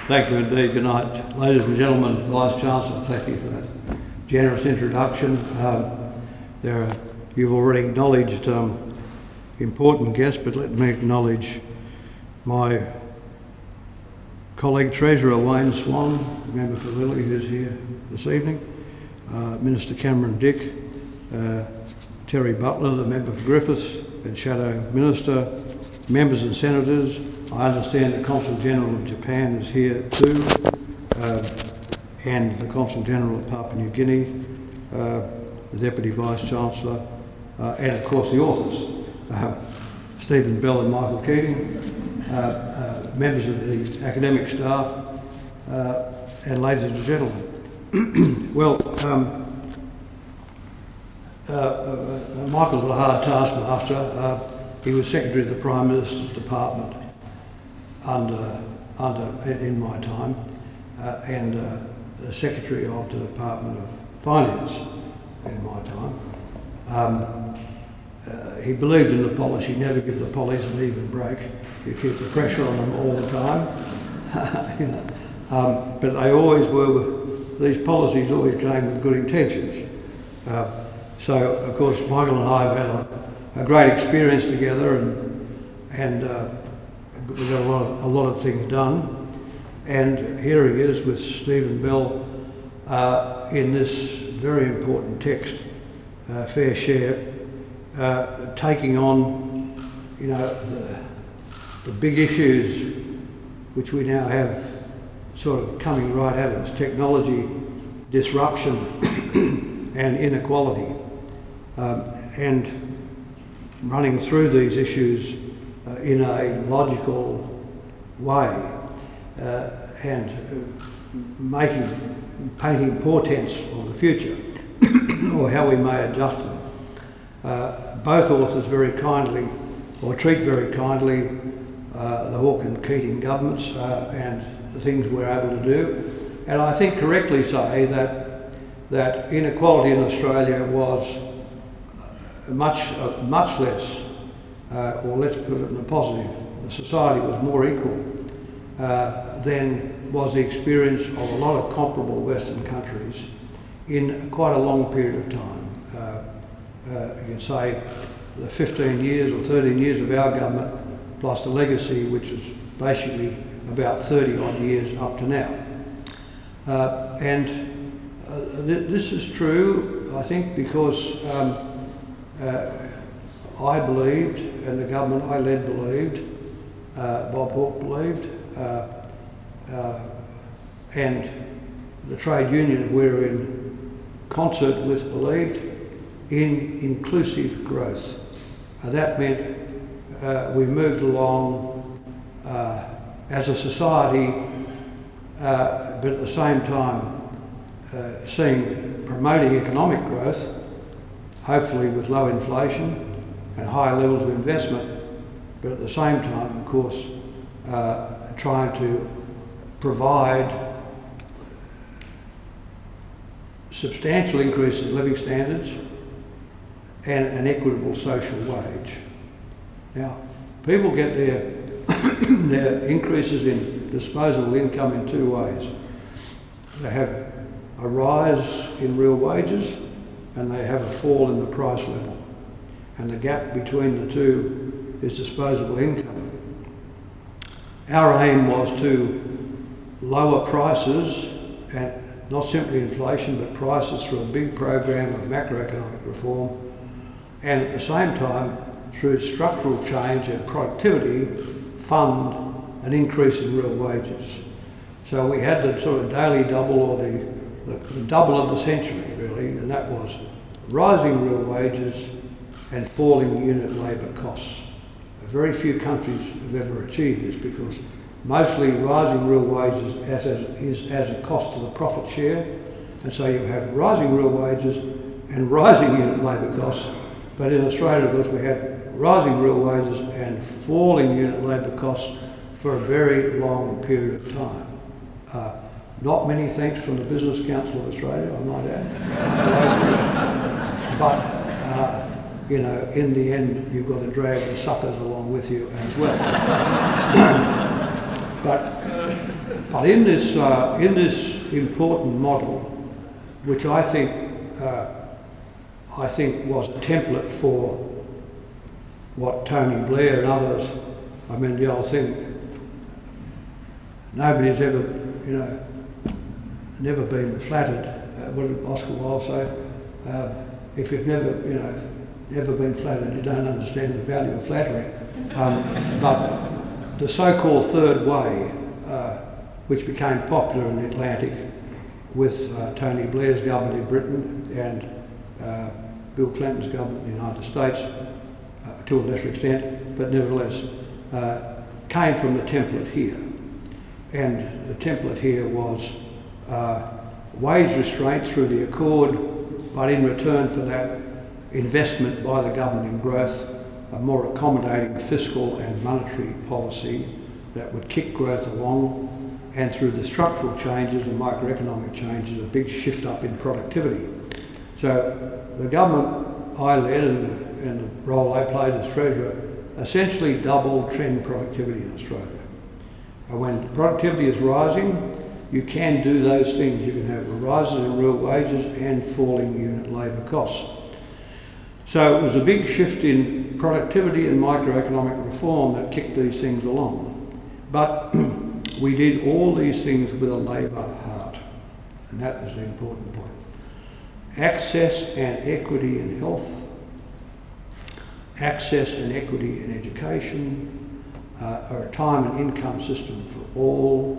Thank you indeed. Good night. Ladies and gentlemen, Vice-Chancellor, thank you for that generous introduction. You've already acknowledged important guests, but let me acknowledge my colleague Treasurer Wayne Swan, member for Lily, who's here this evening, Minister Cameron Dick, Terry Butler, the member for Griffiths and Shadow Minister, members and senators. I understand the Consul General of Japan is here too, and the Consul General of Papua New Guinea, the Deputy Vice-Chancellor, and of course the authors, Stephen Bell and Michael Keating, members of the academic staff, and ladies and gentlemen. Well, Michael's a hard taskmaster. He was Secretary of the Prime Minister's Department in my time, and the Secretary of the Department of Finance in my time. He believed in the policy, never give the pollies an even break. You keep the pressure on them all the time. But they always were, these policies always came with good intentions. So, of course, Michael and I have had a great experience together, and we got a lot of things done. And here he is with Stephen Bell in this very important text, Fair Share, taking on, the big issues which we now have sort of coming right at us: technology, disruption, and inequality, and running through these issues in a logical way, and painting portents of the future or how we may adjust them. Both authors very kindly, or treat very kindly, the Hawke and Keating governments and the things we're able to do, and I think correctly say that inequality in Australia was much less, or let's put it in a positive, the society was more equal than was the experience of a lot of comparable Western countries in quite a long period of time. You can say the 15 years or 13 years of our government, plus the legacy, which is basically about 30 odd years up to now. This is true, I think, because I believed, and the government I led believed, Bob Hawke believed, and the trade union we're in concert with believed in inclusive growth. That meant we moved along as a society, but at the same time promoting economic growth, hopefully with low inflation and high levels of investment, but at the same time, of course, trying to provide substantial increases in living standards and an equitable social wage. Now, people get their increases in disposable income in two ways. They have a rise in real wages and they have a fall in the price level. And the gap between the two is disposable income. Our aim was to lower prices, and not simply inflation, but prices through a big program of macroeconomic reform, and at the same time, through structural change and productivity, fund an increase in real wages. So we had the sort of daily double, or the double of the century, really, and that was rising real wages and falling unit labour costs. Very few countries have ever achieved this, because mostly rising real wages is as a cost to the profit share, and so you have rising real wages and rising unit labour costs. But in Australia, of course, we had rising real wages and falling unit labour costs for a very long period of time. Not many thanks from the Business Council of Australia, I might add. But in the end, you've got to drag the suckers along with you as well. But But in this important model, which I think was a template for what Tony Blair and others, I mean, the old thing, nobody's ever, never been flattered. What did Oscar Wilde say? If you've never been flattered, you don't understand the value of flattery. But the so-called third way, which became popular in the Atlantic with Tony Blair's government in Britain and Bill Clinton's government in the United States, to a lesser extent, but nevertheless, came from the template here. And the template here was wage restraint through the Accord, but in return for that, investment by the government in growth, a more accommodating fiscal and monetary policy that would kick growth along, and through the structural changes and microeconomic changes, a big shift up in productivity. So the government I led and the role I played as Treasurer essentially doubled trend productivity in Australia. And when productivity is rising, you can do those things. You can have rises in real wages and falling unit labour costs. So it was a big shift in productivity and microeconomic reform that kicked these things along. But we did all these things with a labour heart, and that was the important point. Access and equity in health, access and equity in education, a retirement income system for all,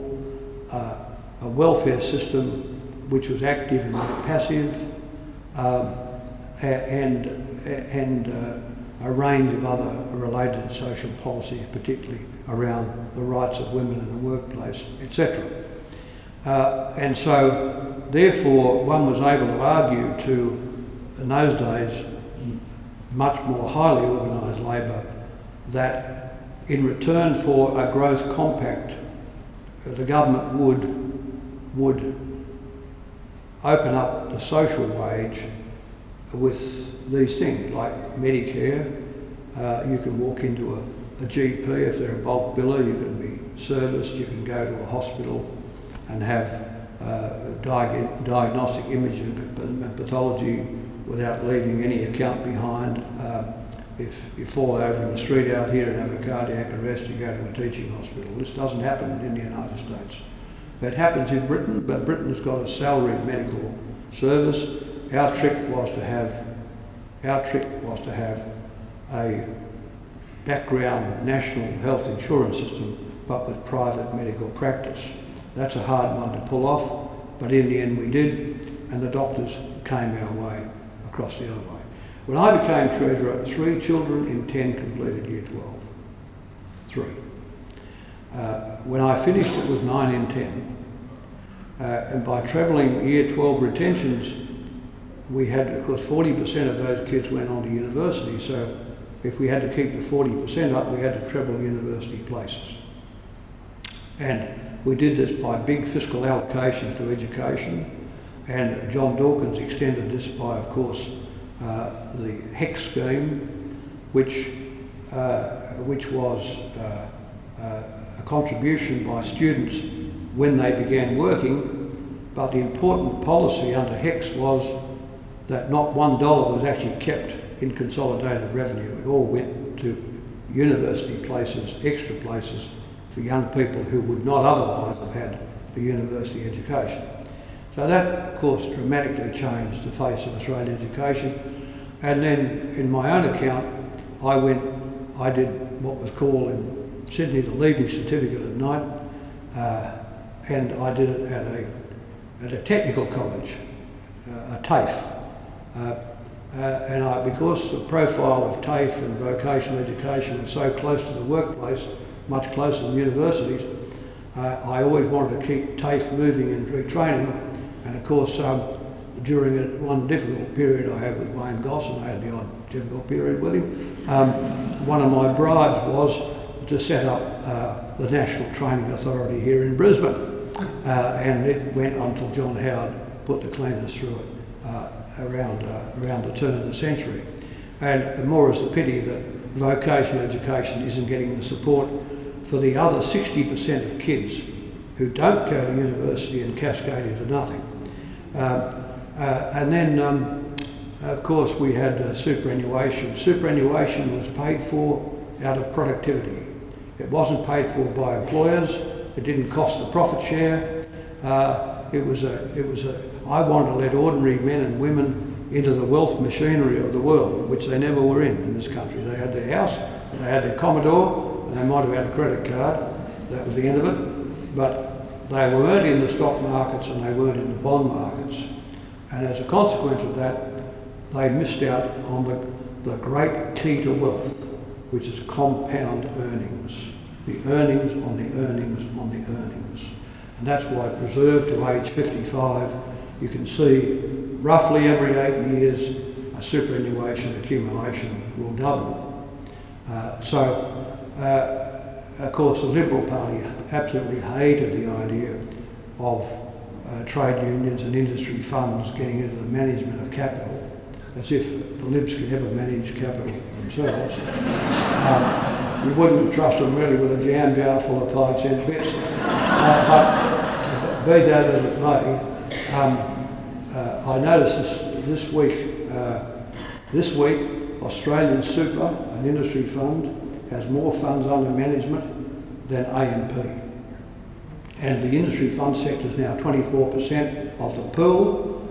a welfare system which was active and not passive, and a range of other related social policies, particularly around the rights of women in the workplace, etc. And so, therefore, one was able to argue to, in those days, much more highly organised labour, that in return for a growth compact, the government would open up the social wage with these things like Medicare. You can walk into a GP if they're a bulk biller, you can be serviced, you can go to a hospital and have diagnostic imaging and pathology without leaving any account behind. If you fall over in the street out here and have a cardiac arrest, you go to a teaching hospital. This doesn't happen in the United States. It happens in Britain, but Britain's got a salaried medical service. Our trick was to have a background national health insurance system, but with private medical practice. That's a hard one to pull off, but in the end we did, and the doctors came our way across the other way. When I became Treasurer, 3 children in 10 completed Year 12. 3. When I finished, it was 9 in 10. And by trebling Year 12 retentions, we had, of course, 40% of those kids went on to university, so if we had to keep the 40% up, we had to treble university places. And we did this by big fiscal allocations to education, and John Dawkins extended this by, of course, the HEC scheme, which was a contribution by students when they began working, but the important policy under HECS was that not $1 was actually kept in consolidated revenue. It all went to university places, extra places for young people who would not otherwise have had a university education. So that, of course, dramatically changed the face of Australian education. And then, in my own account, I did what was called in Sydney the Leaving Certificate at night, and I did it at a technical college, a TAFE. Because the profile of TAFE and vocational education was so close to the workplace, much closer than universities, I always wanted to keep TAFE moving and retraining. And of course, during one difficult period I had with Wayne Goss, and I had the odd difficult period with him, one of my bribes was to set up the National Training Authority here in Brisbane. And it went until John Howard put the cleaners through it around the turn of the century. And more is the pity that vocational education isn't getting the support for the other 60% of kids who don't go to university and cascade into nothing. And then, of course, we had superannuation. Superannuation was paid for out of productivity. It wasn't paid for by employers. It didn't cost the profit share. I wanted to let ordinary men and women into the wealth machinery of the world, which they never were in this country. They had their house, they had their Commodore, and they might have had a credit card. That was the end of it. But they weren't in the stock markets and they weren't in the bond markets. And as a consequence of that, they missed out on the great key to wealth, which is compound earnings. The earnings on the earnings on the earnings. And that's why preserved to age 55, you can see roughly every 8 years a superannuation accumulation will double. Of course, the Liberal Party absolutely hated the idea of trade unions and industry funds getting into the management of capital, as if the Libs could ever manage capital themselves. We wouldn't trust them really with a jam jar full of 5-cent bits. But be that as it may, I noticed this week, Australian Super, an industry fund, has more funds under management than AMP. And the industry fund sector is now 24% of the pool.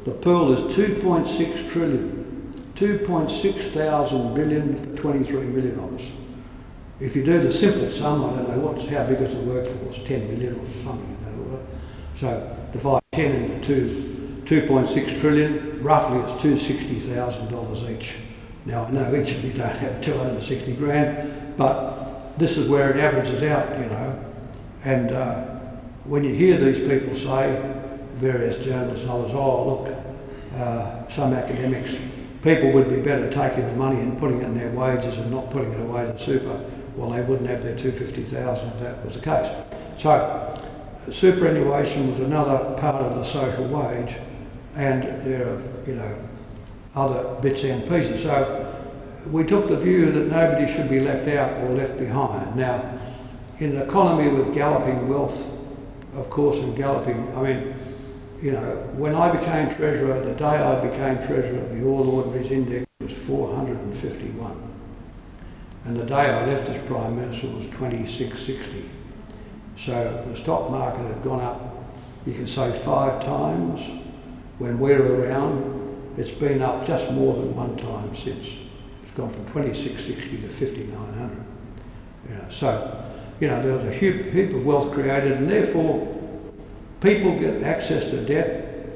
The pool is 2.6 trillion, 2.6 thousand billion for 23 million of us. If you do the simple sum, I don't know how big is the workforce, 10 million or something like that order. So divide 10 into 2.6 trillion, roughly it's $260,000 each. Now I know each of you don't have 260 grand, but this is where it averages out, you know. And when you hear these people say, various journalists and others, oh look, some academics, people would be better taking the money and putting it in their wages and not putting it away to super. Well, they wouldn't have their 250,000 if that was the case. So, superannuation was another part of the social wage, and there are, you know, other bits and pieces. So, we took the view that nobody should be left out or left behind. Now, in an economy with galloping wealth, of course, and galloping, I mean, you know, when I became Treasurer, the day I became Treasurer, the All Ordinaries Index was 451. And the day I left as Prime Minister was 2660. So the stock market had gone up, you can say 5 times. When we're around, it's been up just more than 1 time since. It's gone from 2660 to 5900. You know, so, you know, there was a heap of wealth created, and therefore people get access to debt,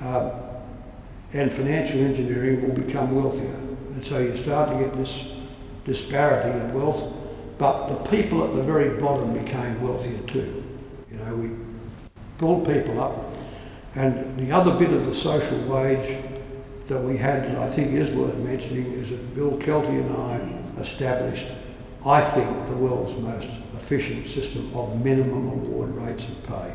and financial engineering will become wealthier. And so you start to get this disparity in wealth, but the people at the very bottom became wealthier too. You know, we pulled people up, and the other bit of the social wage that we had that I think is worth mentioning is that Bill Kelty and I established, I think, the world's most efficient system of minimum award rates of pay.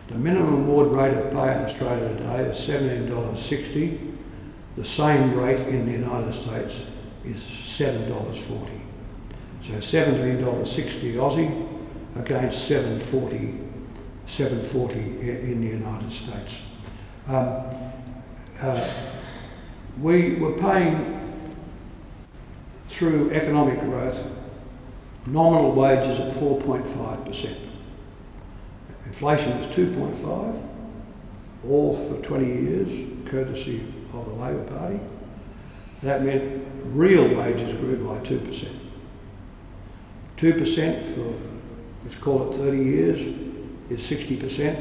The minimum award rate of pay in Australia today is $17.60. The same rate in the United States is $7.40. So $17.60 Aussie against $7.40 in the United States. We were paying, through economic growth, nominal wages at 4.5%. Inflation was 2.5%, all for 20 years, courtesy of the Labor Party. That meant real wages grew by 2%. 2% for, let's call it 30 years, is 60%.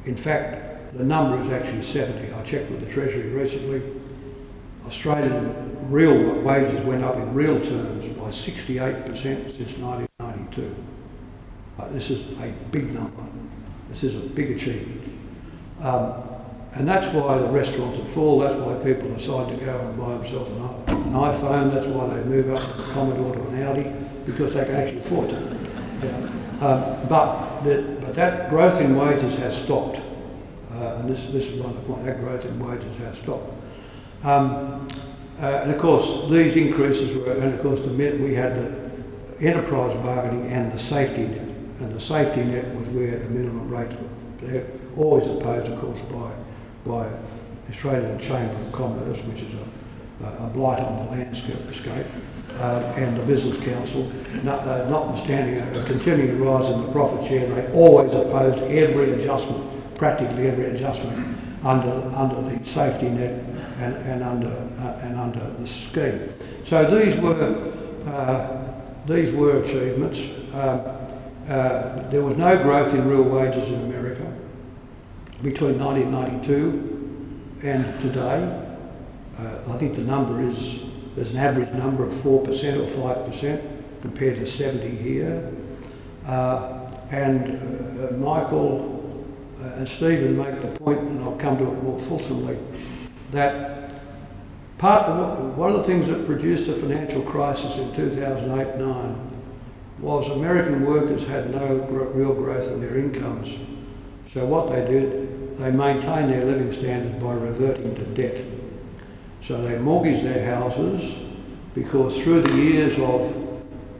In fact, the number is actually 70. I checked with the Treasury recently. Australian real wages went up in real terms by 68% since 1992. This is a big number. This is a big achievement. And that's why the restaurants are full. That's why people decide to go and buy themselves an iPhone. That's why they move up from a Commodore to an Audi, because they can actually afford to. But that growth in wages has stopped. And this is one of the points, that growth in wages has stopped. And of course, these increases were, and of course, the minute we had the enterprise bargaining and the safety net. and the safety net was where the minimum rates were. They're always opposed, of course, by the Australian Chamber of Commerce, which is a blight on the landscape, and the Business Council. Notwithstanding a continuing rise in the profit share, they always opposed every adjustment, practically every adjustment, under the safety net and under the scheme. So these were achievements. There was no growth in real wages in America between 1992 and today. I think the number there's an average number of 4% or 5% compared to 70 here. Michael and Stephen make the point, and I'll come to it more fulsomely, that one of the things that produced the financial crisis in 2008-9 was American workers had no real growth in their incomes. So what they did, they maintained their living standards by reverting to debt. So they mortgaged their houses because through the years of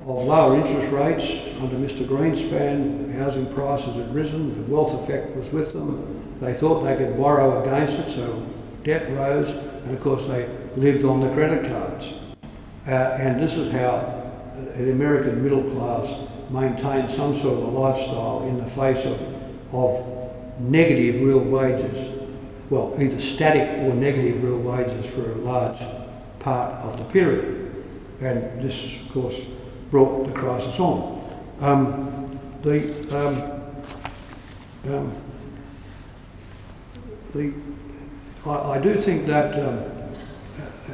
lower interest rates under Mr. Greenspan, housing prices had risen, the wealth effect was with them. They thought they could borrow against it, so debt rose, and of course they lived on the credit cards. And this is how the American middle class maintained some sort of a lifestyle in the face of negative real wages. Well, either static or negative real wages for a large part of the period. And this, of course, brought the crisis on. I do think that,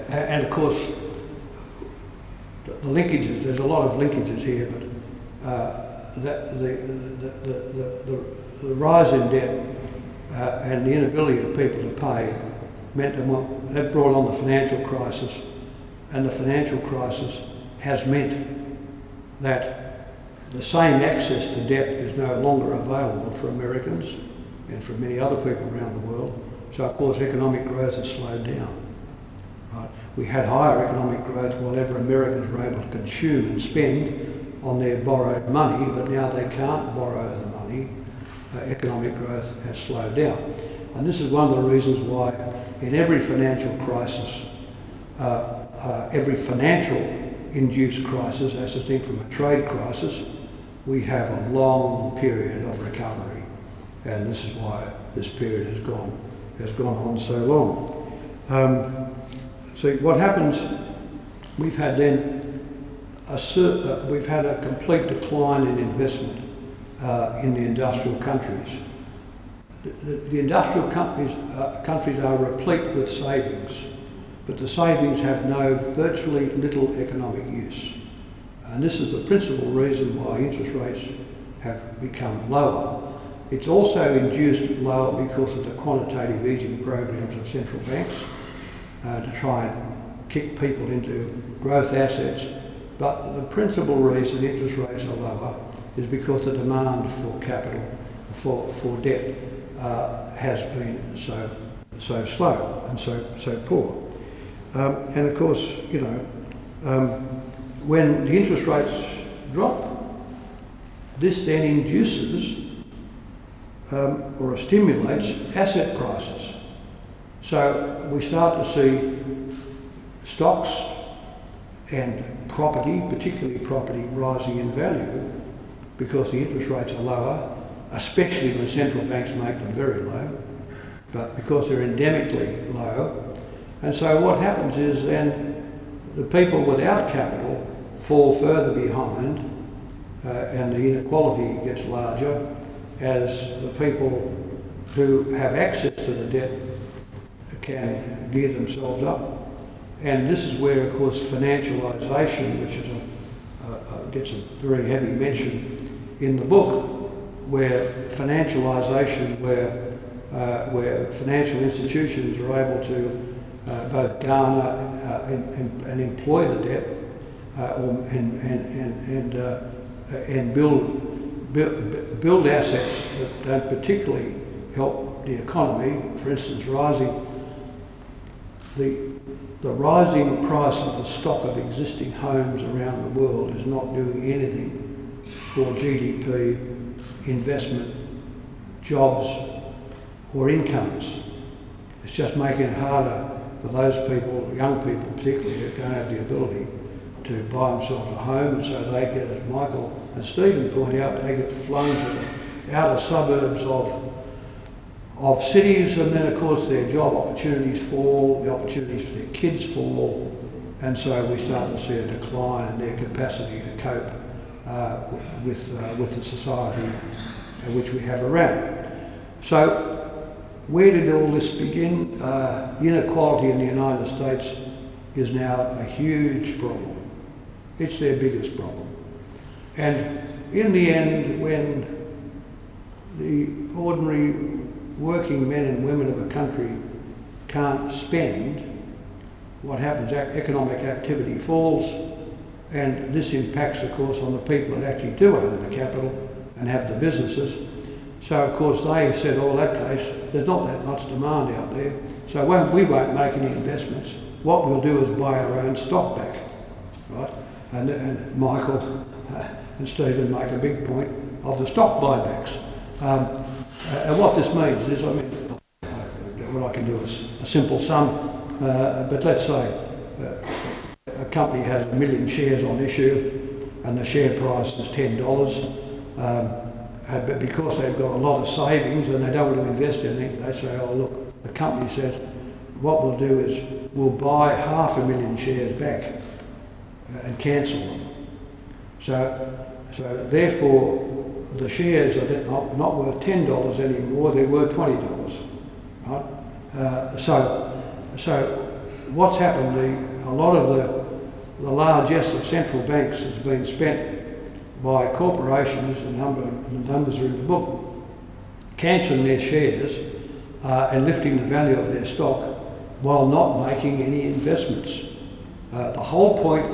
and of course, the linkages, there's a lot of linkages here, but the rise in debt and the inability of people to pay meant that brought on the financial crisis, and the financial crisis has meant that the same access to debt is no longer available for Americans and for many other people around the world. So of course economic growth has slowed down. Right? We had higher economic growth whenever Americans were able to consume and spend on their borrowed money, but now they can't borrow the money. Economic growth has slowed down. And this is one of the reasons why in every financial crisis, every financial induced crisis, as distinct from a trade crisis, we have a long period of recovery. And this is why this period has gone on so long. See, what happens, we've had then we've had a complete decline in investment in the industrial countries. The industrial countries are replete with savings, but the savings have virtually little economic use. And this is the principal reason why interest rates have become lower. It's also induced lower because of the quantitative easing programs of central banks to try and kick people into growth assets. But the principal reason interest rates are lower is because the demand for capital, for debt, has been so slow and so poor. And of course, when the interest rates drop, this then induces or stimulates asset prices. So we start to see stocks and property, particularly property, rising in value because the interest rates are lower, especially when central banks make them very low, but because they're endemically low. And so what happens is then the people without capital fall further behind and the inequality gets larger as the people who have access to the debt can gear themselves up. And this is where, of course, financialisation, which is gets a very heavy mention in the book, where financialisation, where financial institutions are able to both garner and employ the debt and build assets that don't particularly help the economy. For instance, the rising price of the stock of existing homes around the world is not doing anything for GDP, investment, jobs or incomes. It's just making it harder for those people, young people particularly, who don't have the ability to buy themselves a home, and so they get, as Michael and Stephen point out, they get flown to the outer suburbs of cities, and then of course their job opportunities fall, the opportunities for their kids fall, and so we start to see a decline in their capacity to cope with the society which we have around. So where did all this begin? Inequality in the United States is now a huge problem. It's their biggest problem. And in the end, when the ordinary working men and women of a country can't spend, what happens? Economic activity falls, and this impacts, of course, on the people that actually do own the capital and have the businesses. So, of course, they said, oh, in that case, there's not that much demand out there, so we won't make any investments. What we'll do is buy our own stock back, right? And Michael and Stephen make a big point of the stock buybacks. And what this means is, I mean, what I can do is a simple sum, but let's say a company has 1 million shares on issue and the share price is $10. But because they've got a lot of savings and they don't want to invest in anything, they say, oh look, the company says, what we'll do is we'll buy 500,000 shares back and cancel them. So therefore the shares are not worth $10 anymore, they're worth $20, right? So what's happened, a lot of the largesse of central banks has been spent by corporations, the numbers are in the book, cancelling their shares and lifting the value of their stock while not making any investments. The whole point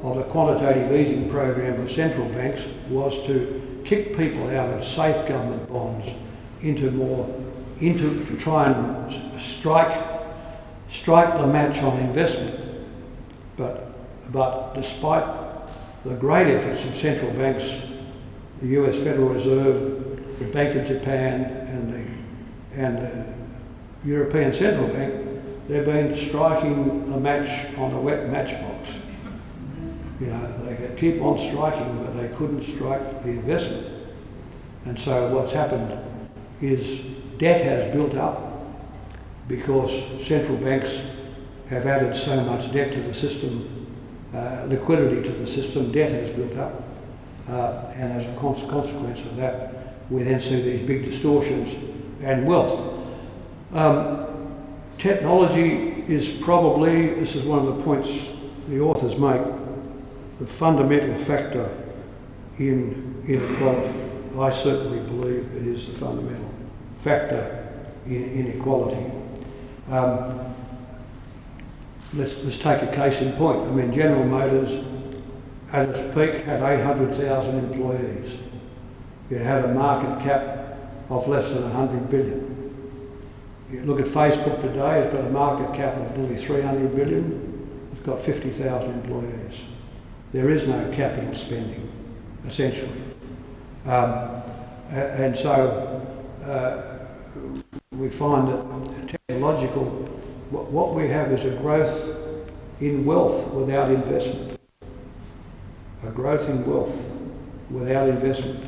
of the quantitative easing program of central banks was to kick people out of safe government bonds into to try and strike the match on investment. But despite the great efforts of central banks, the US Federal Reserve, the Bank of Japan and the European Central Bank, they've been striking the match on a wet matchbox. You know, they could keep on striking, but they couldn't strike the investment. And so what's happened is debt has built up because central banks have added so much debt to the system, liquidity to the system, debt has built up. And as a consequence of that, we then see these big distortions and wealth. Technology is probably, this is one of the points the authors make, the fundamental factor in inequality. I certainly believe it is the fundamental factor in inequality. Let's take a case in point. I mean, General Motors at its peak had 800,000 employees. It had a market cap of less than 100 billion. You look at Facebook today, it's got a market cap of nearly 300 billion. It's got 50,000 employees. There is no capital spending, essentially. And so we find that technological, what we have is a growth in wealth without investment. A growth in wealth without investment.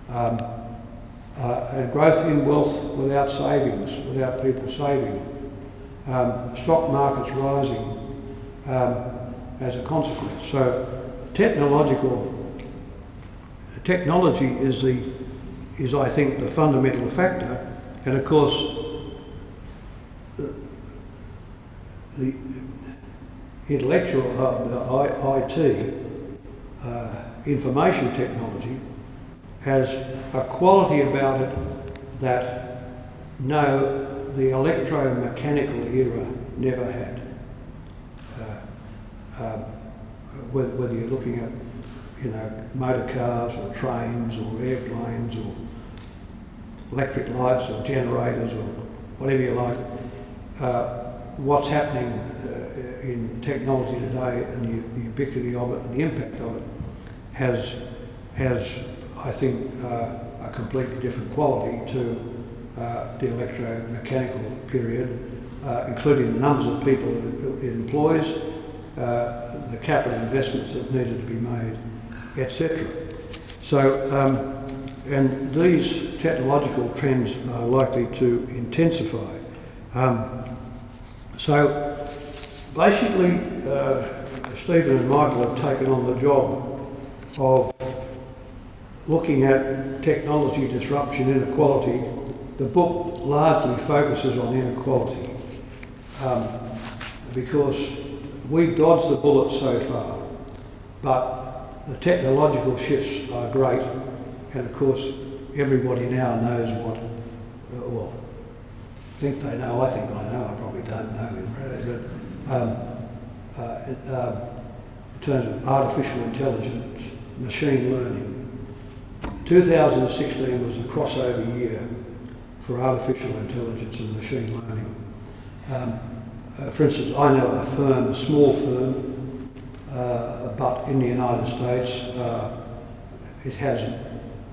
A growth in wealth without savings, without people saving. Stock markets rising as a consequence. So technology is I think the fundamental factor, and of course the intellectual IT, information technology, has a quality about it that the electromechanical era never had. Whether you're looking at, motor cars or trains or airplanes or electric lights or generators or whatever you like, what's happening in technology today and the ubiquity of it and the impact of it has has, I think, a completely different quality to the electromechanical period, including the numbers of people it employs, the capital investments that needed to be made, etc. So, and these technological trends are likely to intensify. So, basically, Stephen and Michael have taken on the job of looking at technology disruption, inequality. The book largely focuses on inequality because we've dodged the bullet so far, but the technological shifts are great, and of course everybody now knows what, well, I think they know, I think I know, I probably don't know in reality, but in terms of artificial intelligence, machine learning, 2016 was a crossover year for artificial intelligence and machine learning. For instance, I know a firm, a small firm, but in the United States, it has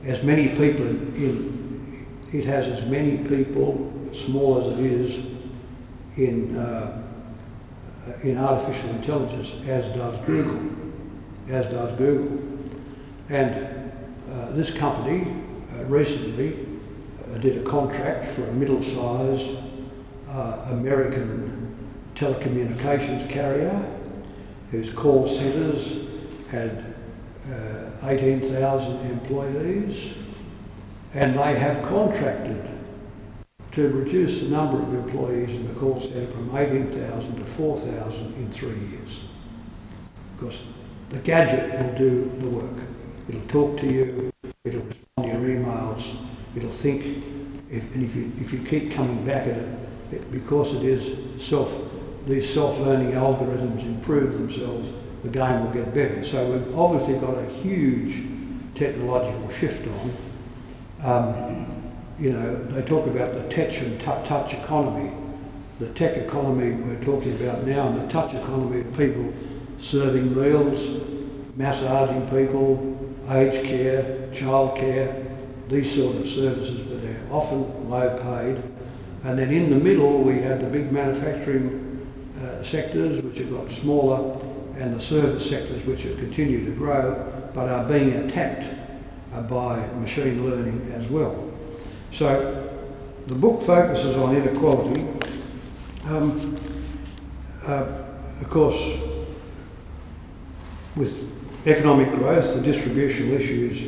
as many people it has as many people, small as it is, in artificial intelligence as does Google, and this company recently did a contract for a middle-sized American telecommunications carrier whose call centres had 18,000 employees, and they have contracted to reduce the number of employees in the call centre from 18,000 to 4,000 in 3 years. Because the gadget will do the work. It'll talk to you, it'll respond to your emails, it'll think, if you keep coming back at it, because it is these self-learning algorithms improve themselves, the game will get better. So we've obviously got a huge technological shift on. You know, they talk about the touch economy. The tech economy we're talking about now, and the touch economy of people serving meals, massaging people, aged care, child care, these sort of services, but they're often low paid. And then in the middle we had the big manufacturing sectors, which have got smaller, and the service sectors, which have continued to grow, but are being attacked by machine learning as well. So the book focuses on inequality. Of course, with economic growth, the distributional issues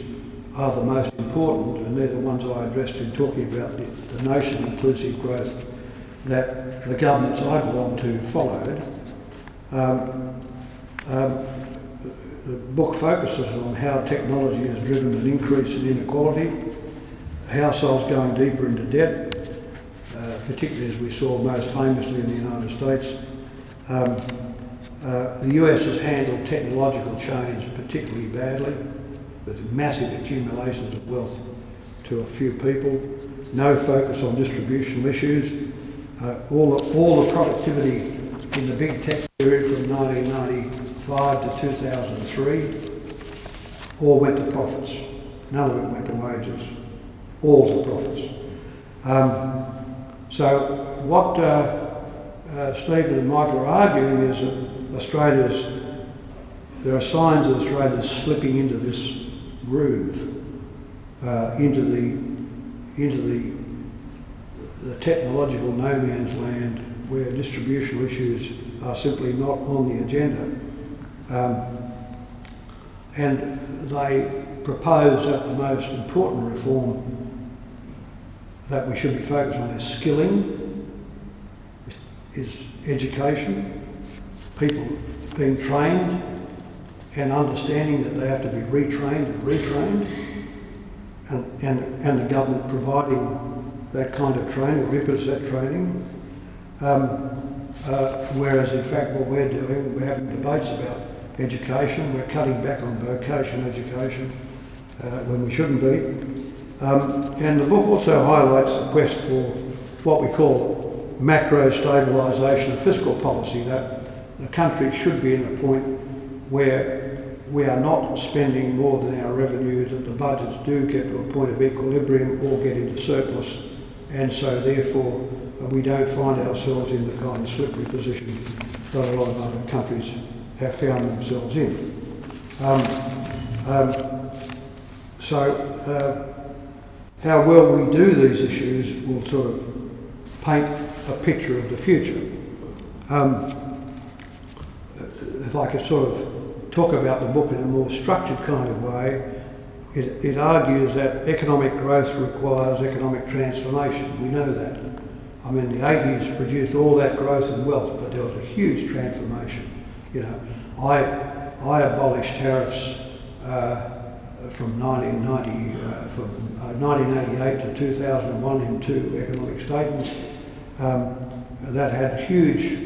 are the most important, and they're the ones I addressed in talking about the notion of inclusive growth that the governments I belong to followed. The book focuses on how technology has driven an increase in inequality, households going deeper into debt, particularly as we saw most famously in the United States. The US has handled technological change particularly badly, with massive accumulations of wealth to a few people, no focus on distributional issues. All the productivity in the big tech period from 1995 to 2003 all went to profits. None of it went to wages, all to profits. So what Stephen and Michael are arguing is that there are signs that Australia's slipping into this groove, into the technological no man's land where distributional issues are simply not on the agenda. And they propose that the most important reform that we should be focused on is skilling, is education, people being trained and understanding that they have to be retrained and retrained, and the government providing that kind of training, or impetus that training. Whereas in fact what we're doing, we're having debates about education, we're cutting back on vocational education when we shouldn't be. And the book also highlights the quest for what we call macro stabilisation of fiscal policy, that the country should be in a point where we are not spending more than our revenue, that the budgets do get to a point of equilibrium or get into surplus, and so therefore we don't find ourselves in the kind of slippery position that a lot of other countries have found themselves in. How well we do these issues will sort of paint a picture of the future. If I could sort of talk about the book in a more structured kind of way, it argues that economic growth requires economic transformation. We know that. I mean, the 80s produced all that growth and wealth, but there was a huge transformation. You know, I abolished tariffs from 1988 to 2001 in 2 economic statements. That had huge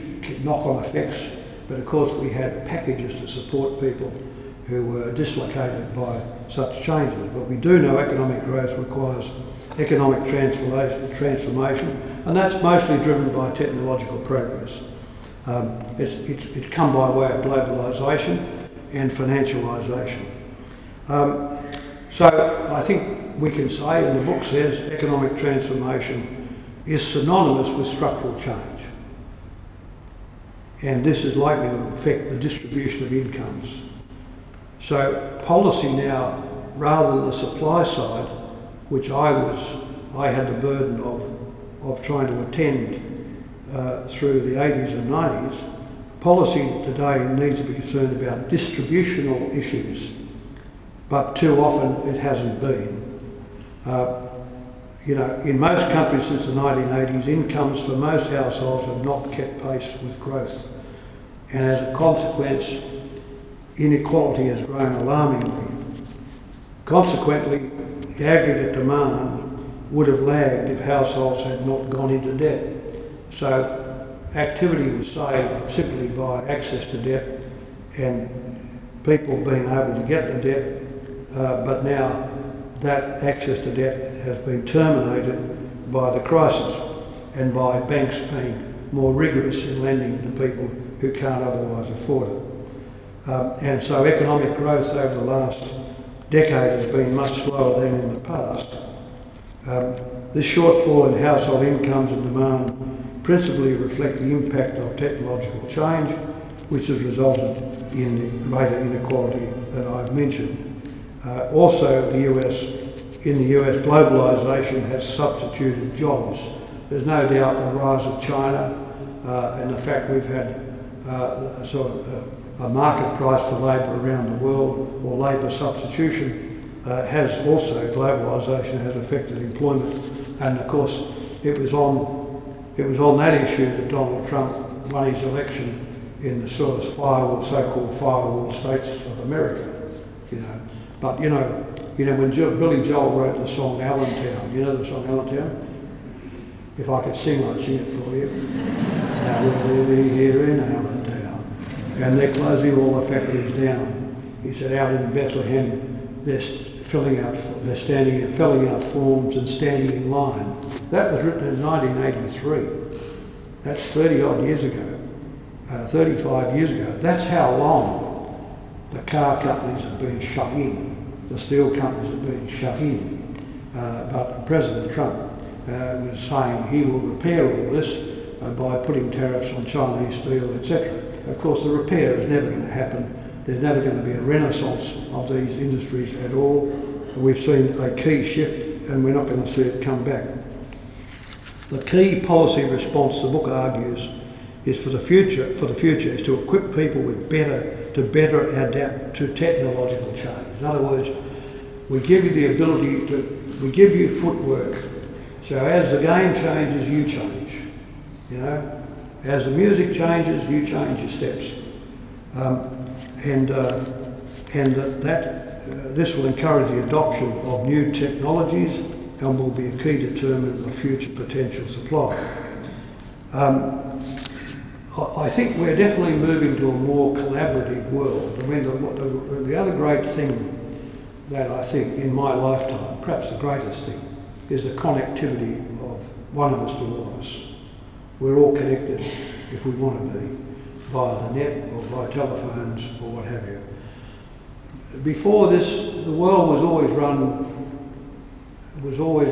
knock-on effects, but of course we had packages to support people who were dislocated by such changes. But we do know economic growth requires economic transformation, and that's mostly driven by technological progress. It's come by way of globalisation and financialisation. So I think we can say, and the book says, economic transformation is synonymous with structural change. And this is likely to affect the distribution of incomes. So policy now, rather than the supply side, which I had the burden of trying to attend through the 80s and 90s, policy today needs to be concerned about distributional issues, but too often it hasn't been. You know, in most countries since the 1980s, incomes for most households have not kept pace with growth. And as a consequence, inequality has grown alarmingly. Consequently, the aggregate demand would have lagged if households had not gone into debt. So activity was saved simply by access to debt and people being able to get the debt, but now that access to debt has been terminated by the crisis and by banks being more rigorous in lending to people who can't otherwise afford it. And so economic growth over the last decade has been much slower than in the past. This shortfall in household incomes and demand principally reflect the impact of technological change, which has resulted in the greater inequality that I've mentioned. Also, in the US, globalisation has substituted jobs. There's no doubt the rise of China and the fact we've had a market price for labour around the world, or labour substitution, has also, globalisation has affected employment. And of course, it was on that issue that Donald Trump won his election in the sort of so-called firewall states of America. You know, but you know when Billy Joel wrote the song Allentown, you know the song Allentown? If I could sing, I'd sing it for you. Now we're living here in Allentown, and they're closing all the factories down. He said, out in Bethlehem, they're filling out forms and standing in line. That was written in 1983. That's 30 odd years ago, 35 years ago. That's how long the car companies have been shut in, the steel companies have been shut in. But President Trump was saying he will repair all this by putting tariffs on Chinese steel, etc. Of course, the repair is never going to happen. There's never going to be a renaissance of these industries at all. We've seen a key shift, and we're not going to see it come back. The key policy response, the book argues, is for the future is to equip people with to better adapt to technological change. In other words, we give you the ability we give you footwork. So as the game changes, you change. You know, as the music changes, you change your steps. This will encourage the adoption of new technologies and will be a key determinant of future potential supply. I think we're definitely moving to a more collaborative world. I mean, the other great thing that I think in my lifetime, perhaps the greatest thing, is the connectivity of one of us to all of us. We're all connected, if we want to be, via the net or by telephones or what have you. before this, the world was always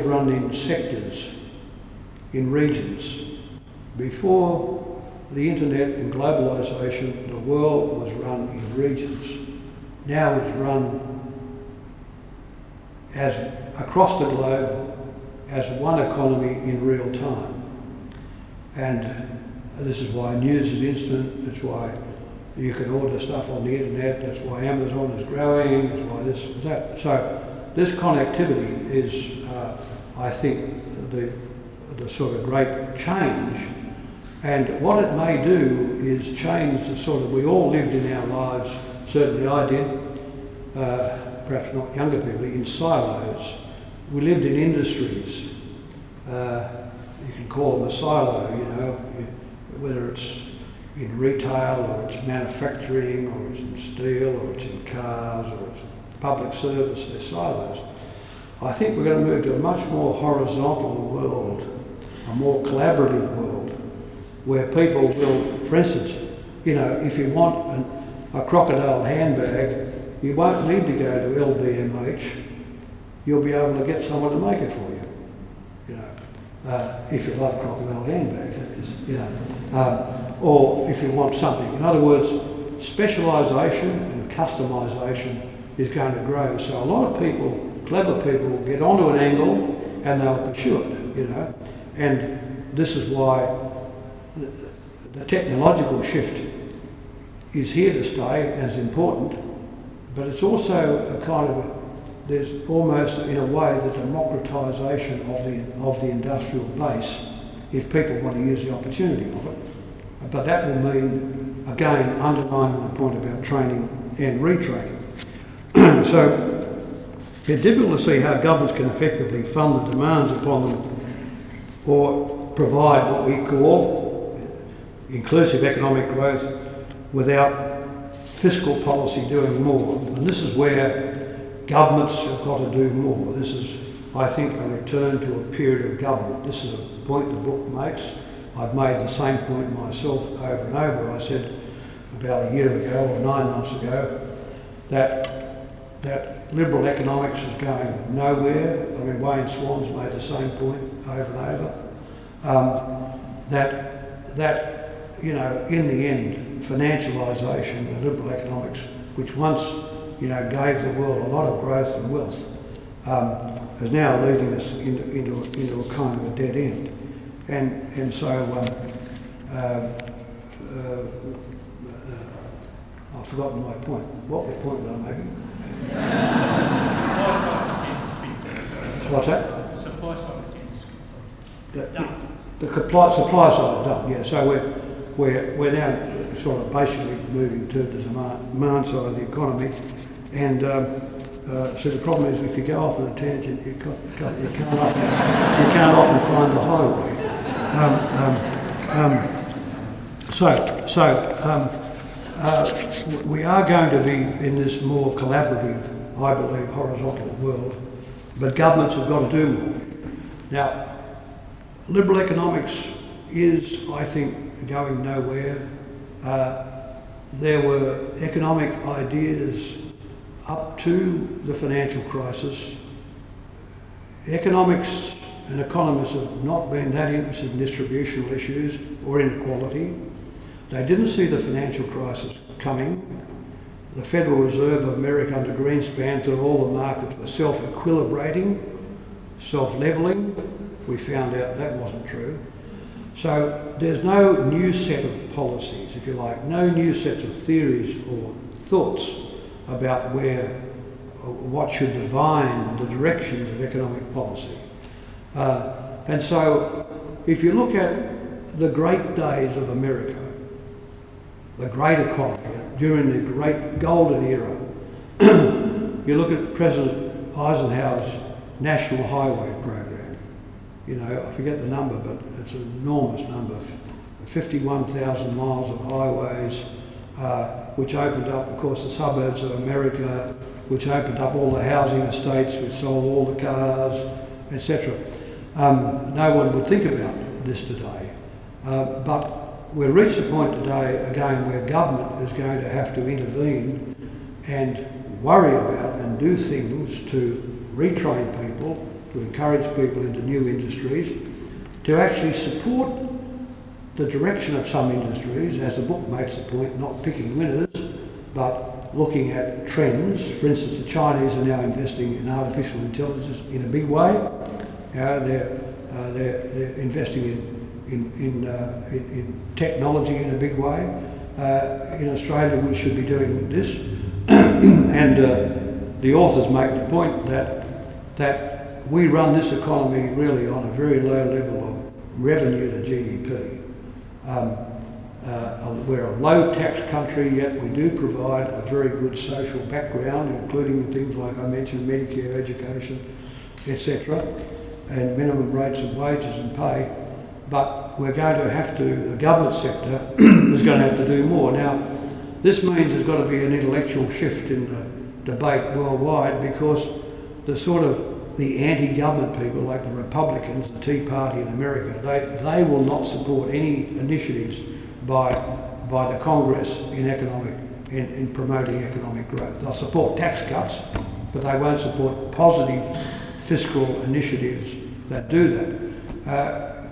run in sectors, in regions. Before the internet and globalisation, the world was run in regions. Now it's run as across the globe as one economy in real time. And this is why news is instant, that's why you can order stuff on the internet, that's why Amazon is growing, that's why this and that. So this connectivity is, I think, the sort of great change. And what it may do is change the sort of, we all lived in our lives, certainly I did, perhaps not younger people, in silos. We lived in industries. You can call them a silo, you know, whether it's in retail or it's manufacturing or it's in steel or it's in cars or it's public service, they're silos. I think we're going to move to a much more horizontal world, a more collaborative world, where people will, for instance, you know, if you want a crocodile handbag, you won't need to go to LVMH, you'll be able to get someone to make it for you, you know, if you love crocodile handbags, that is, you know. Or if you want something. In other words, specialisation and customisation is going to grow. So a lot of people, clever people, will get onto an angle and they'll pursue it, you know. And this is why the technological shift is here to stay and is important, but it's also a kind of there's almost in a way the democratisation of the industrial base if people want to use the opportunity of it. But that will mean, again, underlining the point about training and retraining. So it's difficult to see how governments can effectively fund the demands upon them or provide what we call inclusive economic growth without fiscal policy doing more. And this is where governments have got to do more. This is, I think, a return to a period of government. This is a point the book makes. I've made the same point myself over and over. I said about a year ago or 9 months ago that liberal economics is going nowhere. I mean, Wayne Swan's made the same point over and over. That you know, in the end, financialisation of liberal economics, which once, you know, gave the world a lot of growth and wealth, is now leading us into a kind of a dead end. And so I've forgotten my point. What was the point that I'm making? Supply side What's that? Supply side is done. The supply side is done. Yeah. So we're now sort of basically moving to the demand side of the economy, and so the problem is if you go off on a tangent, you can't often find the highway. We are going to be in this more collaborative, I believe, horizontal world, but governments have got to do more. Now, liberal economics is, I think, going nowhere. There were economic ideas up to the financial crisis. Economics and economists have not been that interested in distributional issues or inequality. They didn't see the financial crisis coming. The Federal Reserve of America under Greenspan thought all the markets were self-equilibrating, self-levelling. We found out that wasn't true. So there's no new set of policies, if you like, no new sets of theories or thoughts about what should define the directions of economic policy. And so if you look at the great days of America, the great economy, during the great golden era, you look at President Eisenhower's National Highway Program. You know, I forget the number, but it's an enormous number, 51,000 miles of highways, which opened up, of course, the suburbs of America, which opened up all the housing estates, which sold all the cars, etc. No one would think about this today. But we've reached a point today, again, where government is going to have to intervene and worry about and do things to retrain people, to encourage people into new industries, to actually support the direction of some industries, as the book makes the point, not picking winners, but looking at trends. For instance, the Chinese are now investing in artificial intelligence in a big way. They're investing in technology in a big way. In Australia, we should be doing this. And the authors make the point that we run this economy really on a very low level of revenue to GDP. We're a low tax country, yet we do provide a very good social background, including things like I mentioned, Medicare, education, etc., and minimum rates of wages and pay. But we're going to have to, the government sector is going to have to do more. Now, this means there's got to be an intellectual shift in the debate worldwide, because the anti-government people like the Republicans, the Tea Party in America, they will not support any initiatives by the Congress in promoting economic growth. They'll support tax cuts, but they won't support positive fiscal initiatives that do that.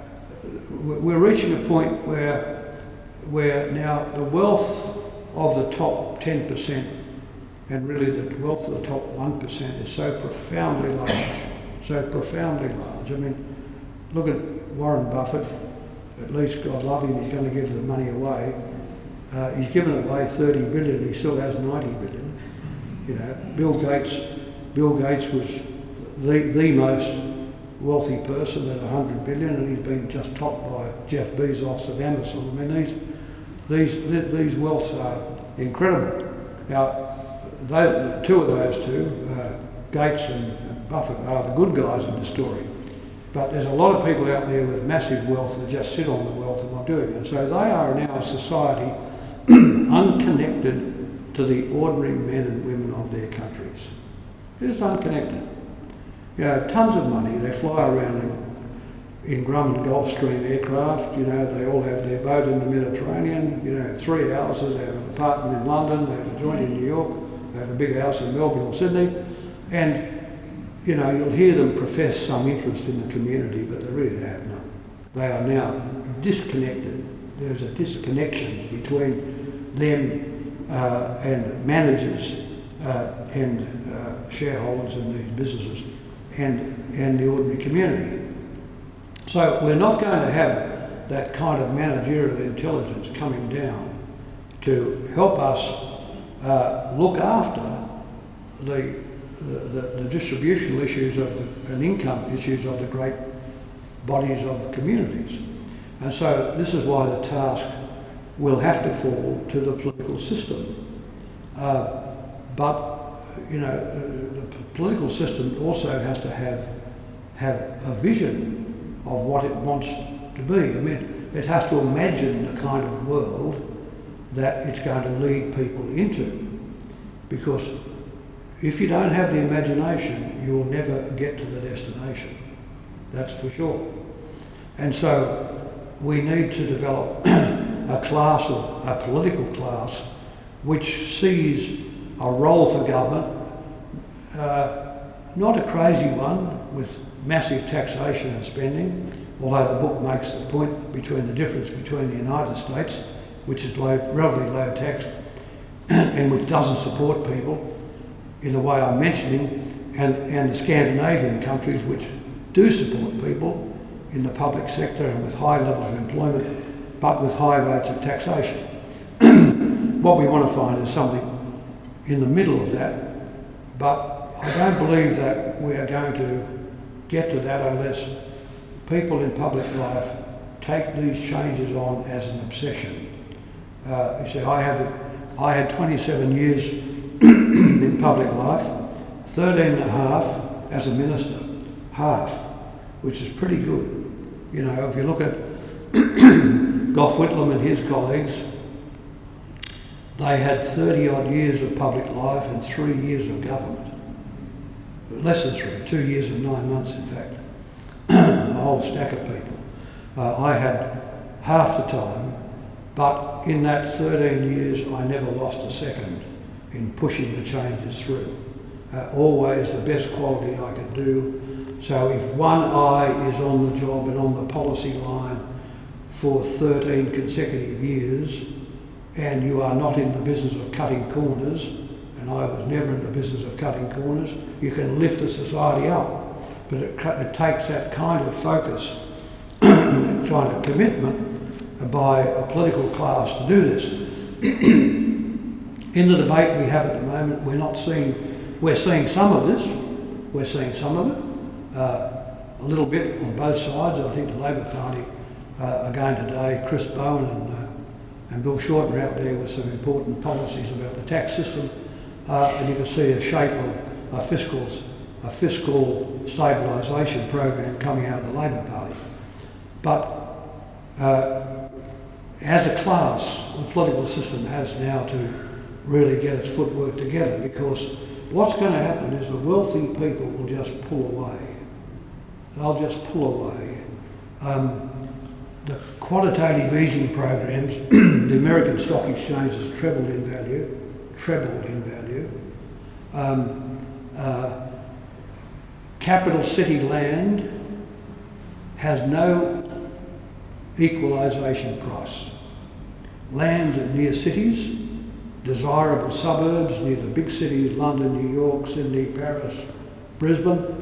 We're reaching a point where now the wealth of the top 10% and really the wealth of the top 1% is so profoundly large. I mean, look at Warren Buffett. At least, God love him, he's going to give the money away. He's given away 30 billion, he still has 90 billion. You know, Bill Gates was the most wealthy person at 100 billion, and he's been just topped by Jeff Bezos of Amazon. I mean, these wealths are incredible. Now, two of those two, Gates and Buffett, are the good guys in the story. But there's a lot of people out there with massive wealth that just sit on the wealth and not doing it. And so they are now a society unconnected to the ordinary men and women of their countries. Just unconnected. You know, tons of money, they fly around in Grumman Gulfstream aircraft, you know, they all have their boat in the Mediterranean, you know, 3 houses, they have an apartment in London, they have a joint in New York, they have a big house in Melbourne or Sydney, and you know, you'll hear them profess some interest in the community, but they really have none. They are now disconnected. There's a disconnection between them and managers and shareholders in these businesses and the ordinary community. So we're not going to have that kind of managerial intelligence coming down to help us look after the distributional issues and income issues of the great bodies of communities. And so this is why the task will have to fall to the political system. But, you know, the political system also has to have a vision of what it wants to be. I mean, it has to imagine the kind of world that it's going to lead people into. Because if you don't have the imagination, you will never get to the destination. That's for sure. And so we need to develop a political class which sees a role for government, not a crazy one with massive taxation and spending, although the book makes the point between the difference between the United States, which is relatively low tax and which doesn't support people in the way I'm mentioning, and the Scandinavian countries which do support people in the public sector and with high levels of employment, but with high rates of taxation. What we want to find is something in the middle of that, but I don't believe that we are going to get to that unless people in public life take these changes on as an obsession. You see, I had 27 years in public life, 13 and a half as a minister, half, which is pretty good. You know, if you look at Gough Whitlam and his colleagues, they had 30 odd years of public life and 3 years of government. Less than 3, 2 years and 9 months in fact. A whole stack of people. I had half the time, but in that 13 years I never lost a second. in pushing the changes through. Always the best quality I could do. So if one eye is on the job and on the policy line for 13 consecutive years, and you are not in the business of cutting corners, and I was never in the business of cutting corners, you can lift a society up. But it takes that kind of focus, kind of commitment by a political class to do this. In the debate we have at the moment, we're seeing some of this, we're seeing some of it, a little bit on both sides. I think the Labor Party again today, Chris Bowen and Bill Shorten are out there with some important policies about the tax system, and you can see a shape of a fiscal stabilisation program coming out of the Labor Party. But as a class, the political system has now to really get its footwork together, because what's going to happen is the wealthy people will just pull away. They'll just pull away. The quantitative easing programs, the American stock exchange has trebled in value. Capital city land has no equalisation price. Land near cities, desirable suburbs near the big cities, London, New York, Sydney, Paris, Brisbane,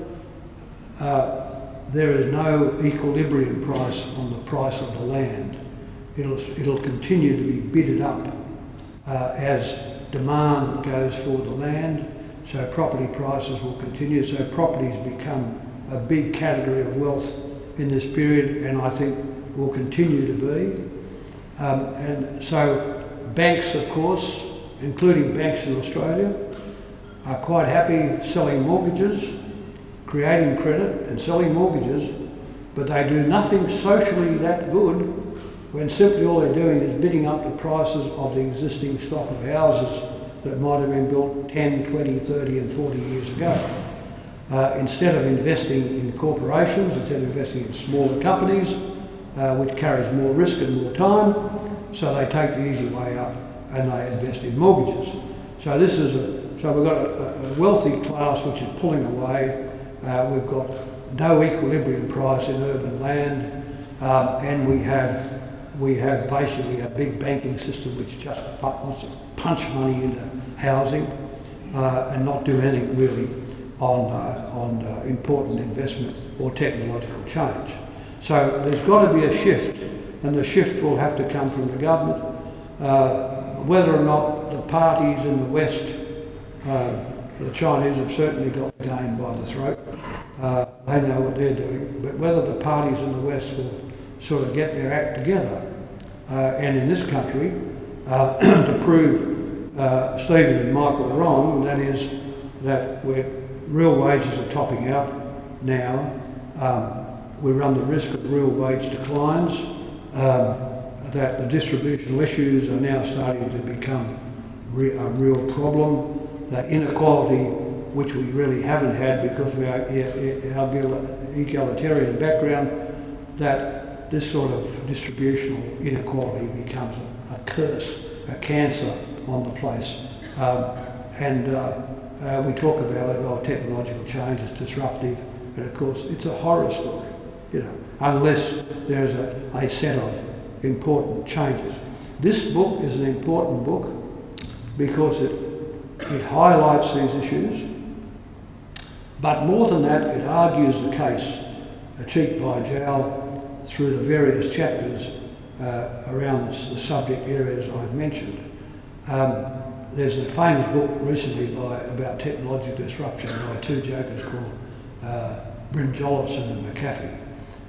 there is no equilibrium price on the price of the land. It'll continue to be bidded up as demand goes for the land, so property prices will continue, so properties become a big category of wealth in this period, and I think will continue to be. And so banks, of course, including banks in Australia, are quite happy selling mortgages, creating credit and selling mortgages, but they do nothing socially that good when simply all they're doing is bidding up the prices of the existing stock of houses that might have been built 10, 20, 30 and 40 years ago. Instead of investing in corporations, instead of investing in smaller companies, which carries more risk and more time, so they take the easy way out and they invest in mortgages. So we've got a wealthy class which is pulling away. We've got no equilibrium price in urban land, and we have basically a big banking system which just wants to punch money into housing and not do anything really on important investment or technological change. So there's got to be a shift, and the shift will have to come from the government. Whether or not the parties in the West, the Chinese have certainly got the game by the throat. They know what they're doing, but whether the parties in the West will sort of get their act together, and in this country, to prove Stephen and Michael wrong, that is that real wages are topping out now. We run the risk of real wage declines, that the distributional issues are now starting to become a real problem, that inequality, which we really haven't had because of our egalitarian background, that this sort of distributional inequality becomes a curse, a cancer on the place. We talk about it, technological change is disruptive, but of course it's a horror story, unless there's a set of important changes. This book is an important book because it highlights these issues, but more than that, it argues the case, cheek by jowl, through the various chapters around the subject areas I've mentioned. There's a famous book recently about technological disruption by two jokers called Bryn Jollifson and McAfee.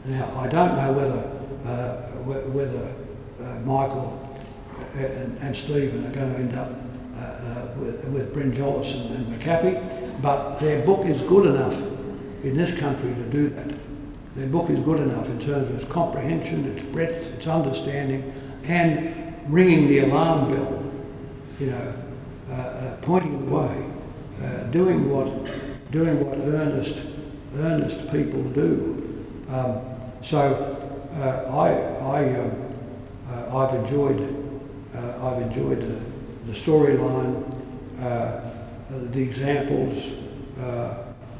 Now, I don't know whether Michael and Stephen are going to end up with Bryn Jollifson and McAfee, but their book is good enough in this country to do that. Their book is good enough in terms of its comprehension, its breadth, its understanding, and ringing the alarm bell, pointing the way, doing what earnest people do. I've enjoyed the storyline. the examples,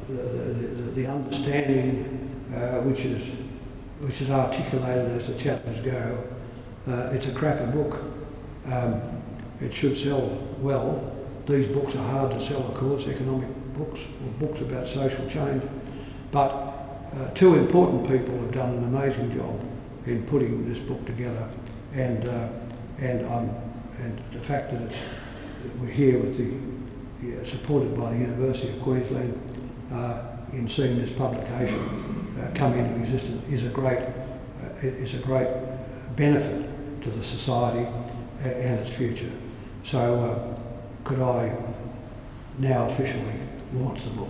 the understanding, which is articulated as the chapters go. It's a cracker book. It should sell well. These books are hard to sell, of course, economic books or books about social change. But two important people have done an amazing job in putting this book together, and the fact that we're here with supported by the University of Queensland in seeing this publication come into existence is a great benefit to the society and its future. So could I now officially launch the book?